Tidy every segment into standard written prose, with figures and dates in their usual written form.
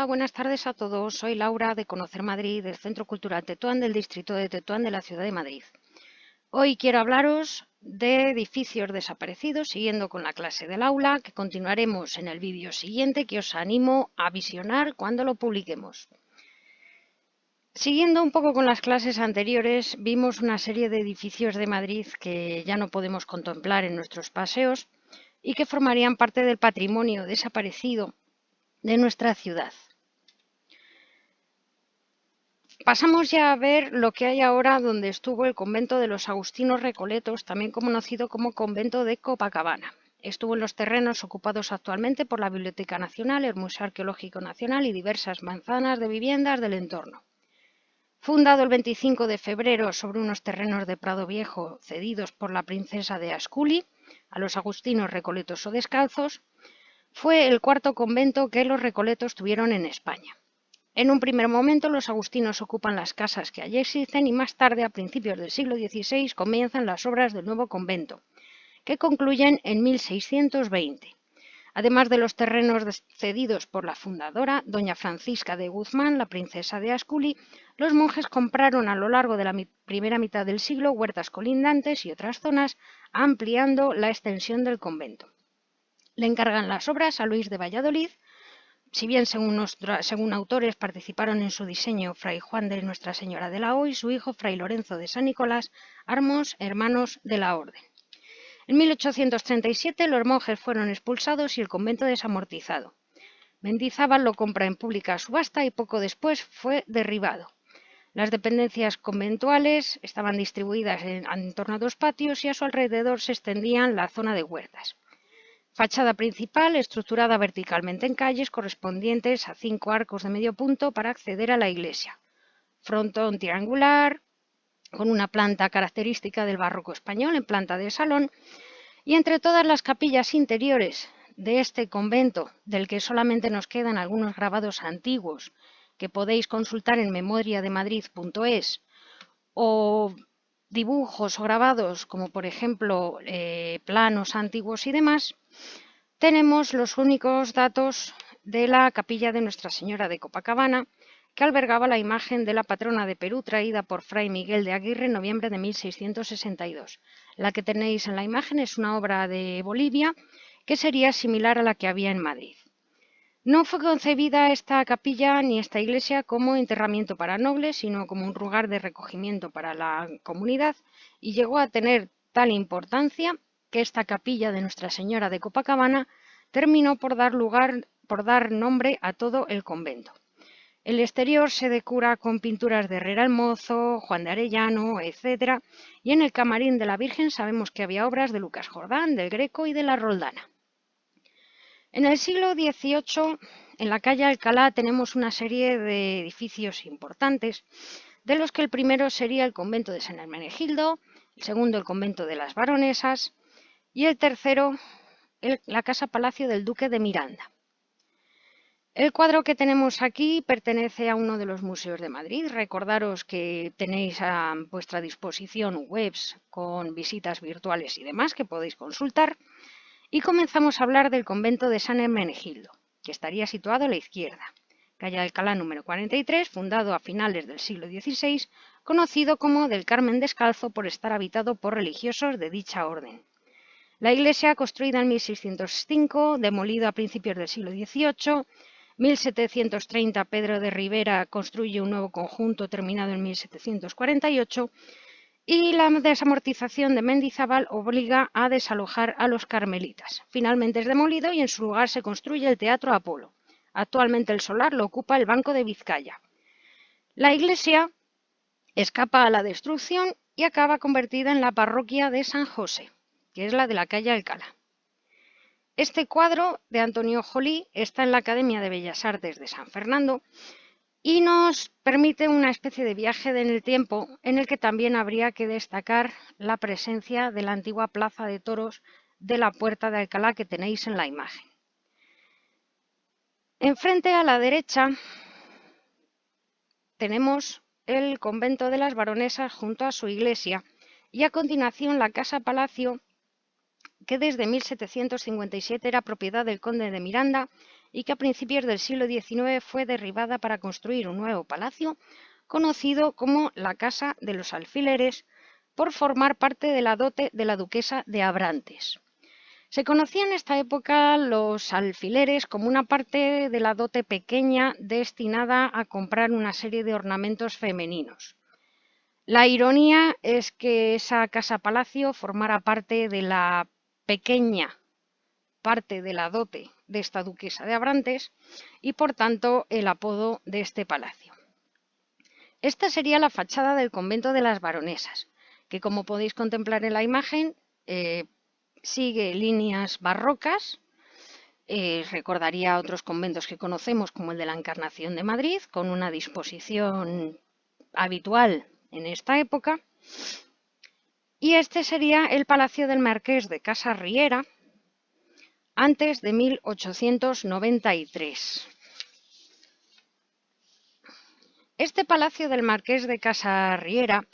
buenas tardes a todos. Soy Laura de Conocer Madrid, del Centro Cultural Tetuán del Distrito de Tetuán de la Ciudad de Madrid. Hoy quiero hablaros de edificios desaparecidos, siguiendo con la clase del aula, que continuaremos en el vídeo siguiente, que os animo a visionar cuando lo publiquemos. Siguiendo un poco con las clases anteriores, vimos una serie de edificios de Madrid que ya no podemos contemplar en nuestros paseos y que formarían parte del patrimonio desaparecido de nuestra ciudad. Pasamos ya a ver lo que hay ahora donde estuvo el convento de los Agustinos Recoletos, también conocido como convento de Copacabana. Estuvo en los terrenos ocupados actualmente por la Biblioteca Nacional, el Museo Arqueológico Nacional y diversas manzanas de viviendas del entorno. Fundado el 25 de febrero sobre unos terrenos de Prado Viejo cedidos por la princesa de Asculi a los agustinos recoletos o descalzos, fue el cuarto convento que los recoletos tuvieron en España. En un primer momento los agustinos ocupan las casas que allí existen y más tarde, a principios del siglo XVI, comienzan las obras del nuevo convento, que concluyen en 1620. Además de los terrenos cedidos por la fundadora, doña Francisca de Guzmán, la princesa de Asculi, los monjes compraron a lo largo de la primera mitad del siglo huertas colindantes y otras zonas, ampliando la extensión del convento. Le encargan las obras a Luis de Valladolid. Si bien según autores participaron en su diseño Fray Juan de Nuestra Señora de la O y su hijo Fray Lorenzo de San Nicolás, ambos hermanos de la Orden. En 1837 los monjes fueron expulsados y el convento desamortizado. Mendizábal lo compra en pública subasta y poco después fue derribado. Las dependencias conventuales estaban distribuidas en torno a dos patios y a su alrededor se extendían la zona de huertas. Fachada principal estructurada verticalmente en calles correspondientes a 5 arcos de medio punto para acceder a la iglesia. Frontón triangular, con una planta característica del barroco español en planta de salón, y entre todas las capillas interiores de este convento, del que solamente nos quedan algunos grabados antiguos que podéis consultar en memoriademadrid.es, o dibujos o grabados como por ejemplo planos antiguos y demás, tenemos los únicos datos de la capilla de Nuestra Señora de Copacabana, que albergaba la imagen de la patrona de Perú traída por Fray Miguel de Aguirre en noviembre de 1662. La que tenéis en la imagen es una obra de Bolivia que sería similar a la que había en Madrid. No fue concebida esta capilla ni esta iglesia como enterramiento para nobles, sino como un lugar de recogimiento para la comunidad, y llegó a tener tal importancia que esta capilla de Nuestra Señora de Copacabana terminó por dar nombre a todo el convento. El exterior se decora con pinturas de Herrera el Mozo, Juan de Arellano, etc. Y en el camarín de la Virgen sabemos que había obras de Lucas Jordán, del Greco y de la Roldana. En el siglo XVIII, en la calle Alcalá, tenemos una serie de edificios importantes, de los que el primero sería el convento de San Hermenegildo, el segundo el convento de las Baronesas y el tercero la casa palacio del duque de Miranda. El cuadro que tenemos aquí pertenece a uno de los museos de Madrid. Recordaros que tenéis a vuestra disposición webs con visitas virtuales y demás que podéis consultar. Y comenzamos a hablar del convento de San Hermenegildo, que estaría situado a la izquierda. Calle Alcalá número 43, fundado a finales del siglo XVI, conocido como del Carmen Descalzo por estar habitado por religiosos de dicha orden. La iglesia, construida en 1605, demolida a principios del siglo XVIII, 1730 Pedro de Rivera construye un nuevo conjunto terminado en 1748 y la desamortización de Mendizábal obliga a desalojar a los carmelitas. Finalmente es demolido y en su lugar se construye el Teatro Apolo. Actualmente el solar lo ocupa el Banco de Vizcaya. La iglesia escapa a la destrucción y acaba convertida en la parroquia de San José, que es la de la calle Alcalá. Este cuadro de Antonio Jolí está en la Academia de Bellas Artes de San Fernando y nos permite una especie de viaje en el tiempo en el que también habría que destacar la presencia de la antigua plaza de toros de la Puerta de Alcalá que tenéis en la imagen. Enfrente a la derecha tenemos el convento de las Baronesas junto a su iglesia y a continuación la casa palacio, que desde 1757 era propiedad del conde de Miranda y que a principios del siglo XIX fue derribada para construir un nuevo palacio conocido como la Casa de los Alfileres, por formar parte de la dote de la duquesa de Abrantes. Se conocía en esta época los alfileres como una parte de la dote pequeña destinada a comprar una serie de ornamentos femeninos. La ironía es que esa casa-palacio formara parte de la pequeña parte de la dote de esta duquesa de Abrantes y por tanto el apodo de este palacio. Esta sería la fachada del convento de las Baronesas, que como podéis contemplar en la imagen, sigue líneas barrocas. Recordaría otros conventos que conocemos, como el de la Encarnación de Madrid, con una disposición habitual en esta época. Y este sería el palacio del Marqués de Casa Riera, antes de 1893. Este palacio del Marqués de Casa Riera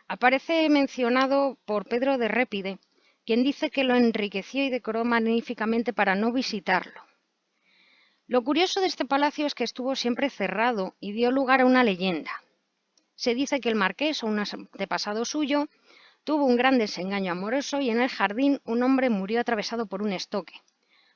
aparece mencionado por Pedro de Répide, quien dice que lo enriqueció y decoró magníficamente para no visitarlo. Lo curioso de este palacio es que estuvo siempre cerrado y dio lugar a una leyenda. Se dice que el marqués o un antepasado suyo tuvo un gran desengaño amoroso y en el jardín un hombre murió atravesado por un estoque.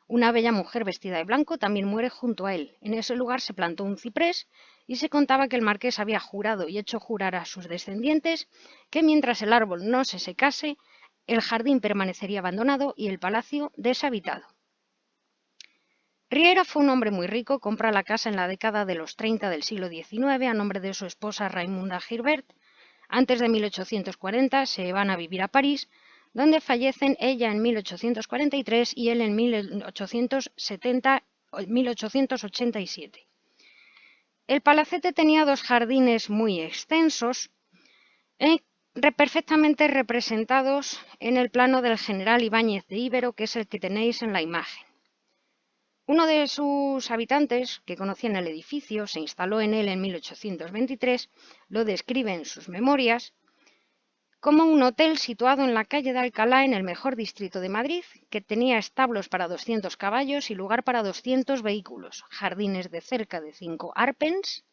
Una bella mujer vestida de blanco también muere junto a él. En ese lugar se plantó un ciprés y se contaba que el marqués había jurado y hecho jurar a sus descendientes que mientras el árbol no se secase, el jardín permanecería abandonado y el palacio deshabitado. Riera fue un hombre muy rico, compra la casa en la década de los 30 del siglo XIX a nombre de su esposa Raimunda Girbert. Antes de 1840 se van a vivir a París, donde fallecen ella en 1843 y él en 1887. El palacete tenía dos jardines muy extensos, perfectamente representados en el plano del general Ibáñez de Íbero, que es el que tenéis en la imagen. Uno de sus habitantes, que conocían el edificio, se instaló en él en 1823, lo describe en sus memorias como un hotel situado en la calle de Alcalá, en el mejor distrito de Madrid, que tenía establos para 200 caballos y lugar para 200 vehículos, jardines de cerca de 5 arpens,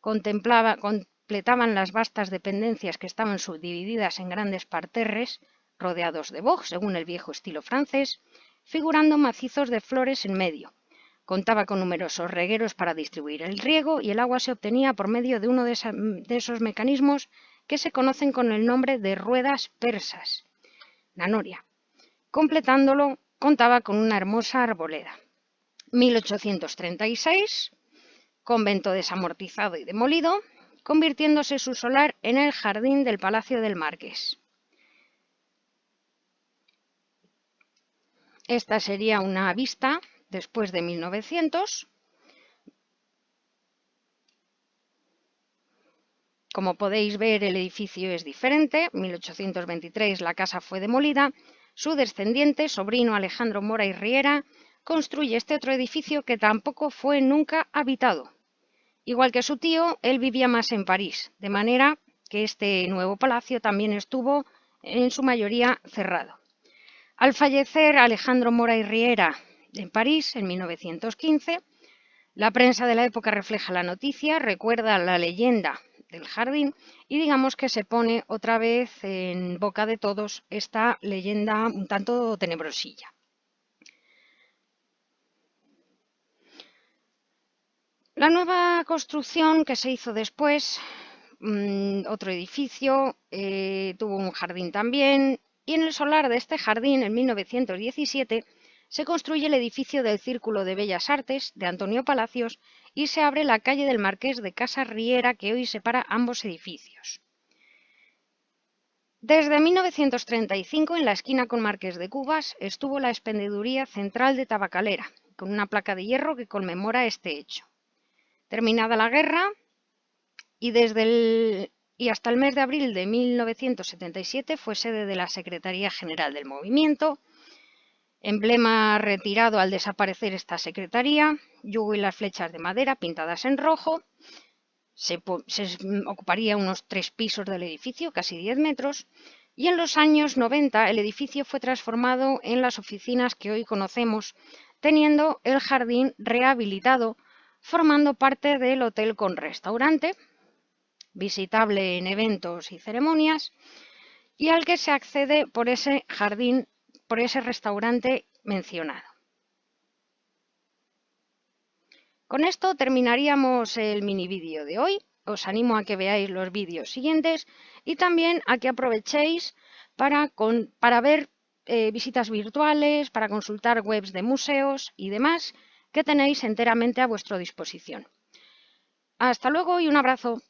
completaban las vastas dependencias que estaban subdivididas en grandes parterres, rodeados de boj, según el viejo estilo francés, figurando macizos de flores en medio. Contaba con numerosos regueros para distribuir el riego y el agua se obtenía por medio de uno de esos mecanismos que se conocen con el nombre de ruedas persas, la noria. Completándolo, contaba con una hermosa arboleda. 1836, convento desamortizado y demolido, convirtiéndose su solar en el jardín del Palacio del Marqués. Esta sería una vista después de 1900. Como podéis ver, el edificio es diferente. En 1823 la casa fue demolida. Su descendiente, sobrino Alejandro Mora y Riera, construye este otro edificio que tampoco fue nunca habitado. Igual que su tío, él vivía más en París, de manera que este nuevo palacio también estuvo en su mayoría cerrado. Al fallecer Alejandro Mora y Riera en París en 1915, la prensa de la época refleja la noticia, recuerda la leyenda del jardín y digamos que se pone otra vez en boca de todos esta leyenda un tanto tenebrosilla. La nueva construcción que se hizo después, otro edificio, tuvo un jardín también, y en el solar de este jardín, en 1917, se construye el edificio del Círculo de Bellas Artes de Antonio Palacios y se abre la calle del Marqués de Casa Riera, que hoy separa ambos edificios. Desde 1935, en la esquina con Marqués de Cubas, estuvo la expendeduría central de Tabacalera, con una placa de hierro que conmemora este hecho. Terminada la guerra y hasta el mes de abril de 1977 fue sede de la Secretaría General del Movimiento, emblema retirado al desaparecer esta secretaría, yugo y las flechas de madera pintadas en rojo. Se ocuparía unos 3 pisos del edificio, casi 10 metros, y en los años 90 el edificio fue transformado en las oficinas que hoy conocemos teniendo el jardín rehabilitado, formando parte del hotel con restaurante, visitable en eventos y ceremonias, y al que se accede por ese jardín, por ese restaurante mencionado. Con esto terminaríamos el mini vídeo de hoy. Os animo a que veáis los vídeos siguientes y también a que aprovechéis para ver visitas virtuales, para consultar webs de museos y demás que tenéis enteramente a vuestra disposición. Hasta luego y un abrazo.